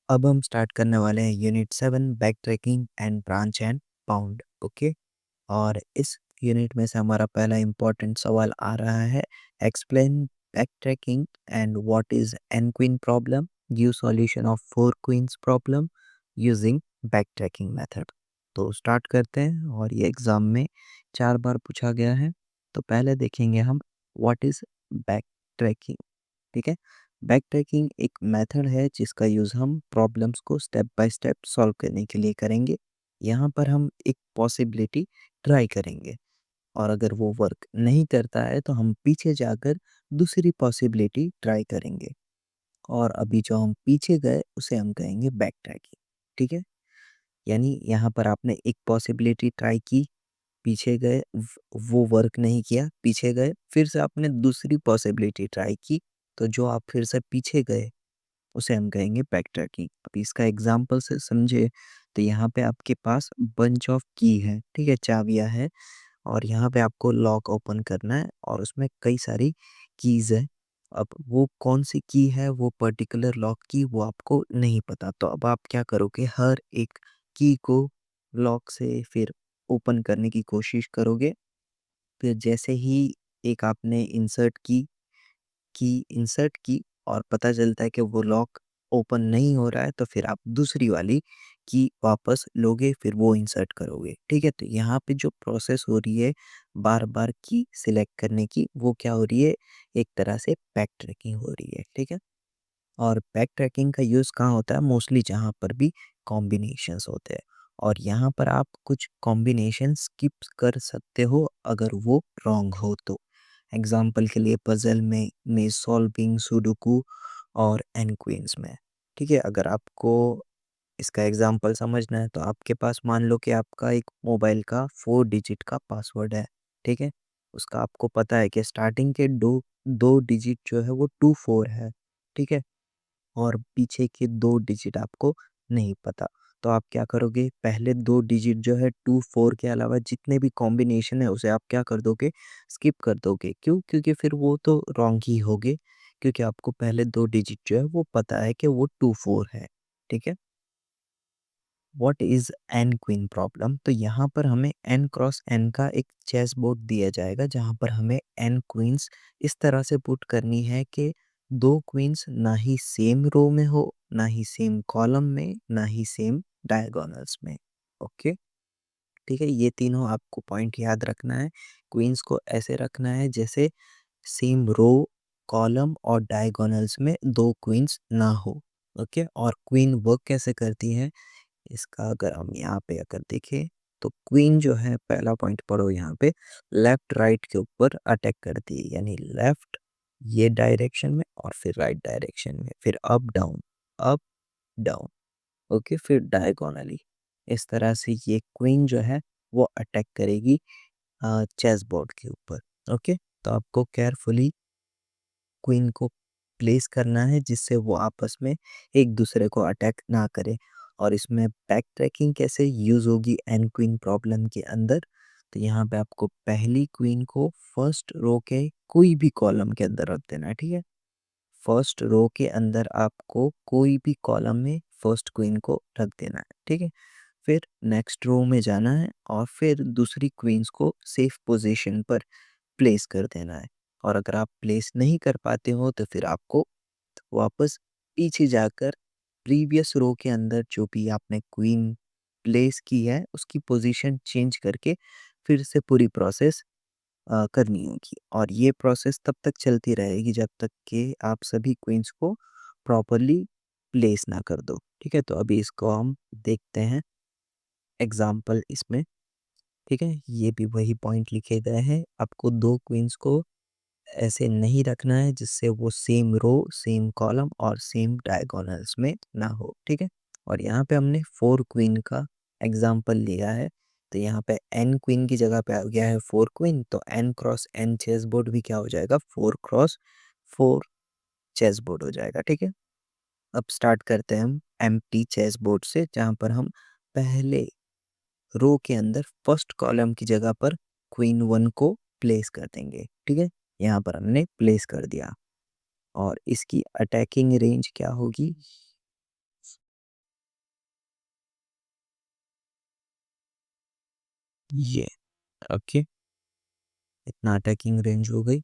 अब हम स्टार्ट करने वाले हैं unit 7 back tracking and branch and bound. Okay. और इस यूनिट में से हमारा पहला इंपॉर्टेंट सवाल आ रहा है, explain backtracking and what is n queen problem, give solution of four queens problem using backtracking method. तो स्टार्ट करते हैं, और ये एग्जाम में 4 बार पूछा गया है। तो पहले देखेंगे हम व्हाट इज बैक ट्रैकिंग। ठीक है। बैक ट्रैकिंग एक मेथड है जिसका यूज़ हम प्रॉब्लम्स को स्टेप बाय स्टेप सॉल्व करने के लिए करेंगे। यहाँ पर हम एक पॉसिबिलिटी ट्राई करेंगे, और अगर वो वर्क नहीं करता है तो हम पीछे जाकर दूसरी पॉसिबिलिटी ट्राई करेंगे। और अभी जो हम पीछे गए उसे हम कहेंगे बैक ट्रैकिंग। ठीक है। यानी यहाँ पर आपने एक पॉसिबिलिटी ट्राई की, पीछे गए, वो वर्क नहीं किया, पीछे गए, फिर से आपने दूसरी पॉसिबिलिटी ट्राई की, तो जो आप फिर से पीछे गए उसे हम कहेंगे बैक ट्रैकिंग। अभी इसका एग्जांपल से समझे, तो यहाँ पे आपके पास बंच ऑफ की है, ठीक है, चाबियाँ है, और यहाँ पे आपको लॉक ओपन करना है और उसमें कई सारी कीज़ है। अब वो कौन सी की है, वो पर्टिकुलर लॉक की, वो आपको नहीं पता। तो अब आप क्या करोगे, हर एक की को लॉक से फिर ओपन करने की कोशिश करोगे। फिर जैसे ही एक आपने इंसर्ट की और पता चलता है कि वो लॉक ओपन नहीं हो रहा है, तो फिर आप दूसरी वाली की वापस लोगे, फिर वो इंसर्ट करोगे। ठीक है। तो यहाँ पे जो प्रोसेस हो रही है बार बार की सिलेक्ट करने की, वो क्या हो रही है, एक तरह से बैक ट्रैकिंग हो रही है। ठीक है। और बैक ट्रैकिंग का यूज़ कहाँ होता है, मोस्टली जहाँ पर भी कॉम्बिनेशंस होते हैं, और यहाँ पर आप कुछ कॉम्बिनेशन स्किप कर सकते हो अगर वो रॉन्ग हो तो। एग्जाम्पल के लिए पजल में सॉल्विंग सुडोकू और एन क्वींस में। ठीक है। अगर आपको इसका एग्जाम्पल समझना है, तो आपके पास मान लो कि आपका एक मोबाइल का 4 डिजिट का पासवर्ड है। ठीक है। उसका आपको पता है कि स्टार्टिंग के दो दो डिजिट जो है वो 24 है। ठीक है। और पीछे के 2 डिजिट आपको नहीं पता। तो आप क्या करोगे, पहले 2 डिजिट जो है 24 के अलावा जितने भी कॉम्बिनेशन है उसे आप क्या कर दोगे, स्किप कर दोगे। क्यों? क्योंकि फिर वो तो रॉन्ग ही होगे, क्योंकि आपको पहले 2 डिजिट जो है वो पता है कि वो 24 है। ठीक है। What is n queen problem? तो यहाँ पर हमें एन क्रॉस एन का एक चेस बोर्ड दिया जाएगा, जहाँ पर हमें एन क्वींस इस तरह से पुट करनी है कि दो क्वींस ना ही सेम रो में हो, ना ही सेम कॉलम में, ना ही सेम डायगोनल्स में। ओके। ठीक है। ये तीनों आपको पॉइंट याद रखना है। क्वींस को ऐसे रखना है जैसे सेम रो, कॉलम और डायगोनल्स में दो क्वींस ना हो। ओके। और क्वीन वर्क कैसे करती है, इसका अगर हम यहाँ पे अगर देखें, तो क्वीन जो है, पहला पॉइंट पढ़ो यहाँ पे, लेफ्ट राइट के ऊपर अटैक करती है, यानी लेफ्ट ये डायरेक्शन में और फिर राइट डायरेक्शन में, फिर अप डाउन। ओके। फिर डायगोनली, इस तरह से ये क्वीन जो है वो अटैक करेगी चेस बोर्ड के ऊपर। ओके। तो आपको केयरफुली क्वीन को प्लेस करना है जिससे वो आपस में एक दूसरे को अटैक ना करे। और इसमें बैक ट्रैकिंग कैसे यूज होगी एन क्वीन प्रॉब्लम के अंदर, तो यहाँ पे आपको पहली क्वीन को फर्स्ट रो के कोई भी कॉलम के अंदर रख देना है। ठीक है। फर्स्ट रो के अंदर आपको कोई भी कॉलम में फर्स्ट क्वीन को रख देना है। ठीक है। फिर नेक्स्ट रो में जाना है और फिर दूसरी क्वींस को सेफ पोजीशन पर प्लेस कर देना है। और अगर आप प्लेस नहीं कर पाते हो, तो फिर आपको वापस पीछे जाकर प्रीवियस रो के अंदर जो भी आपने क्वीन प्लेस की है उसकी पोजीशन चेंज करके फिर से पूरी प्रोसेस करनी होगी। और ये प्रोसेस तब तक चलती रहेगी जब तक कि आप सभी क्वींस को प्रॉपरली प्लेस ना कर दो। ठीक है। तो अभी इसको हम देखते हैं एग्जाम्पल इसमें। ठीक है। ये भी वही पॉइंट लिखे गए हैं, आपको दो क्वींस को ऐसे नहीं रखना है जिससे वो सेम रो, सेम कॉलम और सेम डायगोनल्स में ना हो। ठीक है। और यहाँ पे हमने 4 क्वीन का एग्जाम्पल लिया है, तो यहाँ पे एन क्वीन की जगह पे आ गया है 4 क्वीन, तो n cross n chess board भी क्या हो जाएगा, 4 क्रॉस 4 चेस बोर्ड हो जाएगा। ठीक है। अब स्टार्ट करते हैं हम एम्प्टी चेस बोर्ड से, जहाँ पर हम पहले रो के अंदर फर्स्ट कॉलम की जगह पर क्वीन 1 को प्लेस कर देंगे। ठीक है। यहाँ पर हमने प्लेस कर दिया, और इसकी अटैकिंग रेंज क्या होगी, ये ओके, इतना अटैकिंग रेंज हो गई।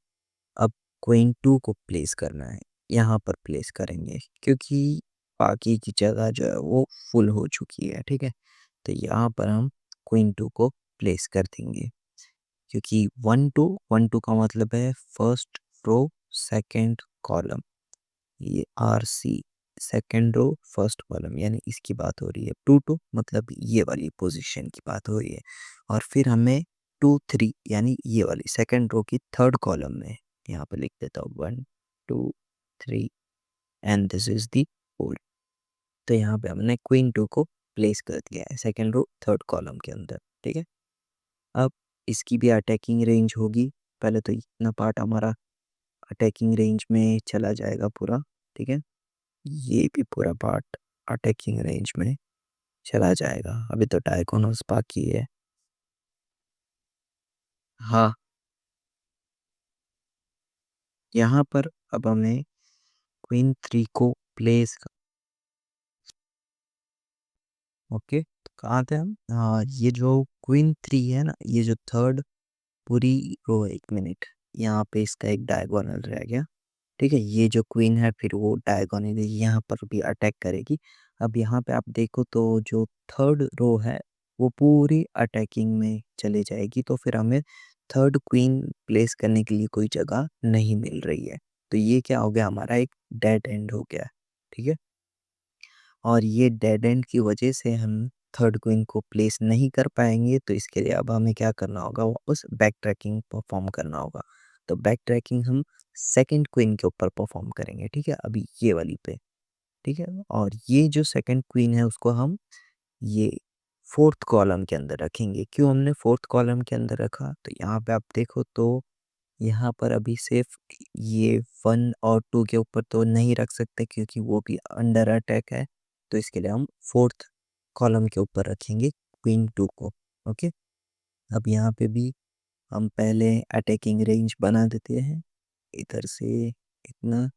अब क्वीन 2 को प्लेस करना है, यहाँ पर प्लेस करेंगे क्योंकि बाकी की जगह जो है वो फुल हो चुकी है, ठीक है। तो यहाँ पर हम क्वीन 2 को प्लेस कर देंगे क्योंकि 1 2 का मतलब है फर्स्ट रो सेकंड कॉलम, ये R C second row first column, यानी इसकी बात हो रही है। 2 2 मतलब ये वाली पोजीशन की बात हो रही है। और फिर हमें 2 3 यानी ये वाली सेकंड रो की थर्ड कॉलम में यहाँ पे लिख देता हूँ 1 2 3 and this is the whole. तो यहाँ पे हमने क्वीन 2 को प्लेस कर दिया है सेकंड रो थर्ड कॉलम के अंदर, ठीक है। अब इसकी भी अटैकिंग रेंज होगी, पहले तो इतना पार्ट हमारा अटैकिंग रेंज में चला जाएगा पूरा, ठीक है। ये भी पूरा पार्ट अटैकिंग रेंज में चला जाएगा, अभी तो डायगोनल्स बाकी है। हाँ, यहाँ पर अब हमें क्वीन 3 को प्लेस, ओके, तो कहाँ थे हम? हाँ, ये जो क्वीन 3 है ना, ये जो थर्ड पूरी रो है, 1 मिनट, यहाँ पे इसका एक डायगोनल रह गया, ठीक है। ये जो क्वीन है फिर वो डायगोनल यहाँ पर भी अटैक करेगी। अब यहाँ पे आप देखो तो जो थर्ड रो है वो पूरी अटैकिंग में चले जाएगी, तो फिर हमें थर्ड क्वीन प्लेस करने के लिए कोई जगह नहीं मिल रही है। तो ये क्या हो गया, हमारा एक डेड एंड हो गया, ठीक है। और ये डेड एंड की वजह से हम थर्ड क्वीन को प्लेस नहीं कर पाएंगे, तो इसके लिए अब हमें क्या करना होगा, वापस बैक ट्रैकिंग परफॉर्म करना होगा। तो बैक ट्रैकिंग हम सेकंड क्वीन के ऊपर परफॉर्म करेंगे, ठीक है, अभी ये वाली पे, ठीक है। और ये जो सेकंड क्वीन है उसको हम ये फोर्थ कॉलम के अंदर रखेंगे। क्यों हमने फोर्थ कॉलम के अंदर रखा, तो यहाँ पे आप देखो तो यहाँ पर अभी सिर्फ ये 1 और 2 के ऊपर तो नहीं रख सकते क्योंकि वो भी अंडर अटैक है। तो इसके लिए हम फोर्थ कॉलम के ऊपर रखेंगे क्वीन 2 को, ओके। अब यहाँ पे भी हम पहले अटैकिंग रेंज बना देते हैं, इधर से इतना,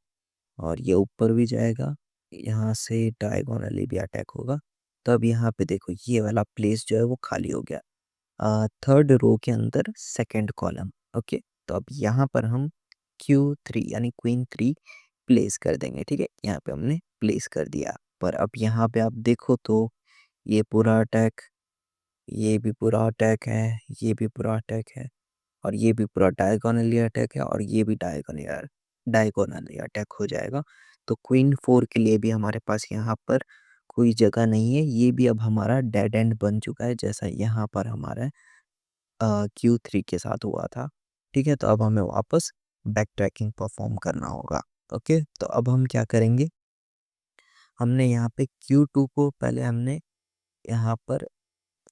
और ये ऊपर भी जाएगा, यहाँ से डायगोनली भी अटैक होगा। तो अब यहाँ पे देखो ये वाला प्लेस जो है वो खाली हो गया, थर्ड रो के अंदर सेकंड कॉलम, ओके। तो अब यहाँ पर हम Q3 यानी क्वीन 3 प्लेस कर देंगे, ठीक है। यहाँ पे हमने प्लेस कर दिया, पर अब यहाँ पे आप देखो तो ये पूरा अटैक, ये भी पूरा अटैक है, ये भी पूरा अटैक है, और ये भी पूरा डायगोनली अटैक है, और ये भी डायगोनली डायगोनली अटैक हो जाएगा। तो क्वीन 4 के लिए भी हमारे पास यहाँ पर कोई जगह नहीं है, ये भी अब हमारा डेड एंड बन चुका है जैसा यहाँ पर हमारा Q3 के साथ हुआ था, ठीक है। तो अब हमें वापस बैक ट्रैकिंग परफॉर्म करना होगा, ओके। तो अब हम क्या करेंगे, हमने यहाँ पे Q2 को पहले हमने यहाँ पर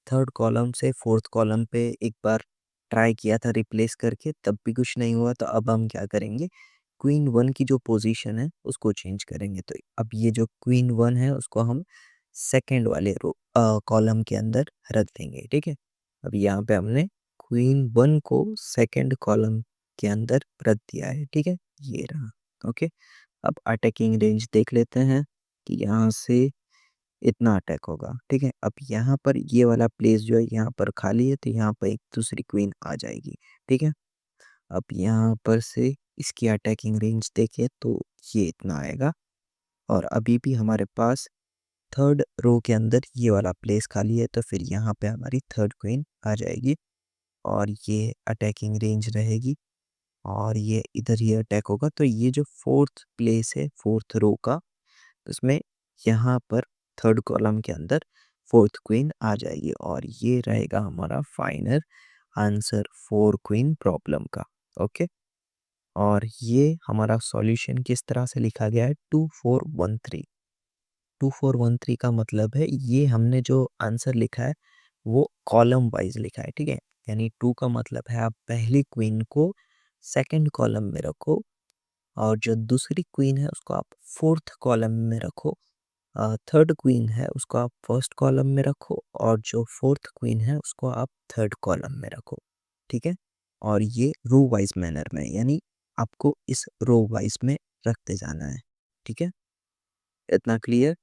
थर्ड कॉलम से फोर्थ कॉलम पे एक बार ट्राई किया था रिप्लेस करके, तब भी कुछ नहीं हुआ। तो अब हम क्या करेंगे, क्वीन 1 की जो पोजीशन है उसको चेंज करेंगे। तो अब ये जो क्वीन 1 है उसको हम सेकंड वाले रो कॉलम के अंदर रख देंगे, ठीक है। अब यहाँ पे हमने क्वीन 1 को सेकंड कॉलम के अंदर रख दिया है, ठीक है, ये रहा, ओके। अब अटैकिंग रेंज देख लेते हैं कि यहाँ से इतना अटैक होगा, ठीक है। अब यहाँ पर ये वाला प्लेस जो है यहाँ पर खाली है, तो यहाँ पर एक दूसरी क्वीन आ जाएगी, ठीक है। अब यहाँ पर से इसकी अटैकिंग रेंज देखें तो ये इतना आएगा, और अभी भी हमारे पास थर्ड रो के अंदर ये वाला प्लेस खाली है, तो फिर यहाँ पे हमारी थर्ड क्वीन आ जाएगी, और ये अटैकिंग रेंज रहेगी, और ये इधर ही अटैक होगा। तो ये जो फोर्थ प्लेस है फोर्थ रो का, उसमें यहाँ पर थर्ड कॉलम के अंदर फोर्थ क्वीन आ जाएगी, और ये रहेगा हमारा फाइनल आंसर 4 क्वीन प्रॉब्लम का, ओके। और ये हमारा सॉल्यूशन किस तरह से लिखा गया है, 2413। 2413 का मतलब है ये हमने जो आंसर लिखा है वो कॉलम वाइज लिखा है, ठीक है। यानी 2 का मतलब है आप पहली क्वीन को सेकंड कॉलम में रखो, और जो दूसरी क्वीन है उसको आप फोर्थ कॉलम में रखो, थर्ड क्वीन है उसको आप फर्स्ट कॉलम में रखो, और जो फोर्थ क्वीन है उसको आप थर्ड कॉलम में रखो, ठीक है। और ये रो वाइज मैनर में, यानी आपको इस रो वाइज में रखते जाना है, ठीक है। इतना क्लियर।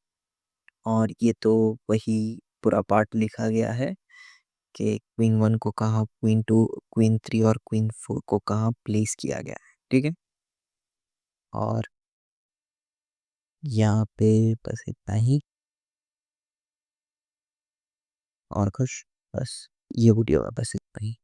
और ये तो वही पूरा पार्ट लिखा गया है, कि क्वीन 1 को कहाँ, क्वीन 2, क्वीन 3 और क्वीन 4 को कहाँ प्लेस किया गया है, ठीक है? और यहाँ पे बस इतना ही। और खुश, बस ये वीडियो है, बस इतना ही।